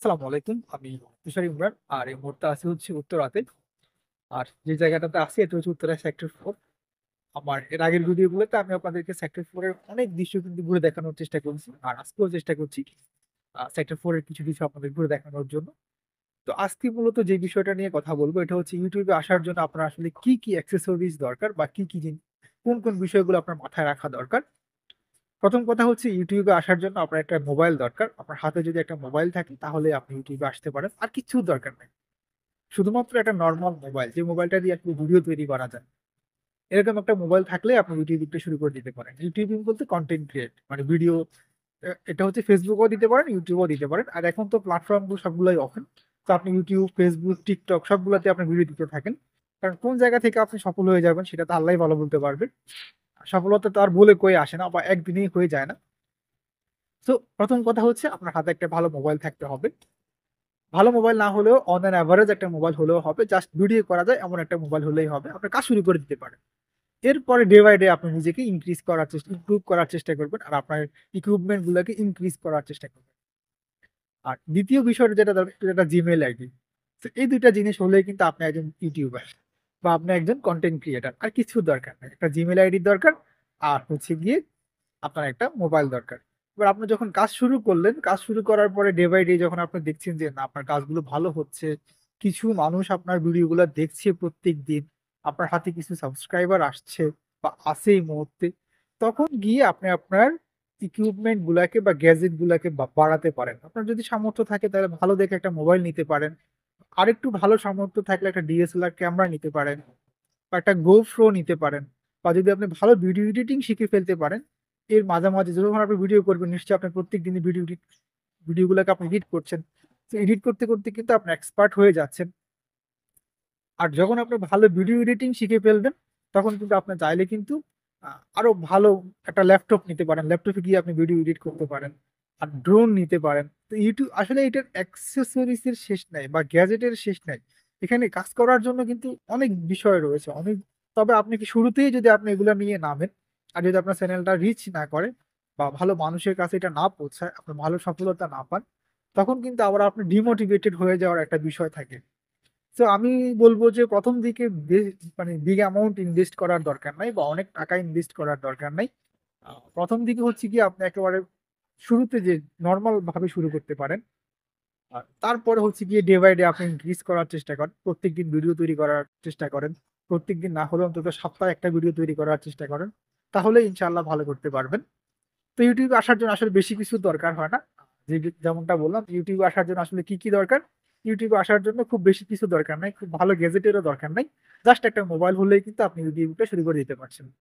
আসসালামু আলাইকুম। আমি তুষার ইমরান। আর এই মুহূর্তে আছি হচ্ছে উত্তরাতে। আর যে জায়গাটাতে আছি এটা হচ্ছে উত্তরা সেক্টর 4। আমার এর আগের ভিডিওগুলোতে আমি আপনাদেরকে সেক্টর 4 এর অনেক দৃশ্য কিন্তু ঘুরে দেখানোর চেষ্টা করেছি। আর আজকেও চেষ্টা করছি সেক্টর 4 এর কিছু দৃশ্য আপনাদের ঘুরে দেখানোর জন্য। তো আজকে মূলত যে বিষয়টা নিয়ে কথা বলবো এটা হচ্ছে YouTube এ আসার জন্য আপনার আসলে কি অ্যাক্সেসরিজ দরকার বা কি কোন বিষয়গুলো আপনার মাথায় রাখা দরকার। ১ম কথা হচ্ছে YouTube এ আসার জন্য আপনার একটা মোবাইল দরকার। আপনার হাতে যদি একটা মোবাইল থাকে তাহলে আপনি YouTube এ আসতে পারেন। আর কিচ্ছুর দরকার নাই। শুধুমাত্র একটা নরমাল মোবাইল, যে মোবাইলটা দিয়ে আপনি ভিডিও তৈরি করা যায়। এরকম একটা মোবাইল থাকলে আপনি ইউটিউব দিতে শুরু করে দিতে পারেন। ইউটিউবিং বলতে কনটেন্ট ক্রিয়েট মানে ভিডিও এটা হচ্ছে Facebook ও দিতে পারেন, YouTube ও দিতে পারেন। আর এখন তো প্ল্যাটফর্ম গুলো সবগুলাই ওপেন। তো আপনি YouTube, Facebook, TikTok সবগুলাতে আপনি ভিডিও দিতে থাকেন। কারণ কোন জায়গা থেকে আপনি সফল হয়ে যাবেন সেটা তো আল্লাহই ভালো বলতে পারবেন। সফলতা তো আর বলে কয়ে আসে না বা একদিনেই হয়ে যায় না। সো ১ম কথা হচ্ছে আপনার হাতে একটা ভালো মোবাইল থাকতে হবে। ভালো মোবাইল না হলেও অন অ্যান এভারেজ একটা মোবাইল হলেও হবে। জাস্ট ভিডিও করা যায় এমন একটা মোবাইল হলেই হবে। আপনার কাজ শুরু করে দিতে পারেন। এরপরে ডে বাই ডে আপনি নিজেকে ইমপ্রুভ করার চেষ্টা করবেন। আর আপনার ইকুইপমেন্ট গুলাকে ইনক্রিজ করার চেষ্টা করবেন। আর ২য় বিষয়টা যেটা দরকার সেটা একটা Gmail আইডি। তো এই ২ টা জিনিস হলেই কিন্তু আপনি একজন ইউটিউবার বা আপনি একজন কনটেন্ট ক্রিয়েটর। আর কিছুর দরকার নাই। একটা Gmail আইডির দরকার আর হচ্ছে গিয়ে আপনার একটা মোবাইল দরকার। এবার আপনি যখন কাজ শুরু করলেন, কাজ শুরু করার পরে ডে বাই ডে যখন আপনি দেখছেন যে না আপনার কাজগুলো ভালো হচ্ছে, কিছু মানুষ আপনার ভিডিওগুলা দেখছে প্রত্যেকদিন, আপনার হাতে কিছু সাবস্ক্রাইবার আসছে বা আছে এই মুহূর্তে, তখন গিয়ে আপনি আপনার ইকুইপমেন্ট গুলাকে বা গ্যাজেট গুলাকে বাড়াতে পারেন। আপনার যদি সামর্থ্য থাকে তাহলে ভালো দেখে একটা মোবাইল নিতে পারেন। আরেকটু ভালো সামর্থ্য থাকলে একটা DSLR ক্যামেরা নিতে পারেন বা একটা GoPro নিতে পারেন। বা যদি আপনি ভালো ভিডিও এডিটিং শিখে ফেলতে পারেন, এর মাঝামাঝি যখন আপনি ভিডিও করবেন নিশ্চয়ই আপনি প্রত্যেকদিনই ভিডিওগুলোকে আপনি এডিট করছেন। তো এডিট করতে কিন্তু আপনি এক্সপার্ট হয়ে যাচ্ছেন। আর যখন আপনি ভালো ভিডিও এডিটিং শিখে ফেলবেন, তখন কিন্তু আপনি চাইলে কিন্তু আরো ভালো একটা ল্যাপটপ নিতে পারেন। ল্যাপটপে গিয়ে আপনি ভিডিও এডিট করতে পারেন। আর ড্রোন নিতে পারেন। তো আসলে এটার অ্যাক্সেসরিজ এর শেষ নাই বা গ্যাজেটের শেষ নাই। এখানে কাজ করার জন্য কিন্তু অনেক বিষয় রয়েছে। তবে আপনি কি শুরুতেই যদি আপনি এগুলা নিয়ে নামেন, আর যদি আপনার চ্যানেলটা রিচ না করে বা ভালো মানুষের কাছে এটা না পৌঁছায়, আপনি ভালো সফলতা না পান, তখন কিন্তু আবার আপনি ডিমোটিভেটেড হয়ে যাওয়ার একটা বিষয় থাকে। সো আমি বলব যে ১ম দিকে মানে বিগ অ্যামাউন্ট ইনভেস্ট করার দরকার নাই বা অনেক টাকা ইনভেস্ট করার দরকার নাই। ১ম দিকে হচ্ছে গিয়ে আপনি একেবারে শুরুতে যে নরমাল ভাবে শুরু করতে পারেন। তারপরে হচ্ছে গিয়ে ডে বাই ডে আপনি ইনক্রিজ করার চেষ্টা করেন। প্রত্যেকদিন ভিডিও তৈরি করার চেষ্টা করেন। প্রত্যেকদিন না হলেও অন্তত সপ্তাহে একটা ভিডিও তৈরি করার চেষ্টা করেন। তাহলে ইনশাআল্লাহ ভালো করতে পারবেন। তো YouTube এ আসার জন্য আসলে বেশি কিছু দরকার হয় না। যেমনটা বললাম YouTube এ আসার জন্য আসলে কি দরকার? YouTube এ আসার জন্য খুব বেশি কিছু দরকার নাই। খুব ভালো গ্যাজেটেরও দরকার নাই। জাস্ট একটা মোবাইল হলেই কিন্তু আপনি YouTube টা শুরু করে দিতে পারছেন।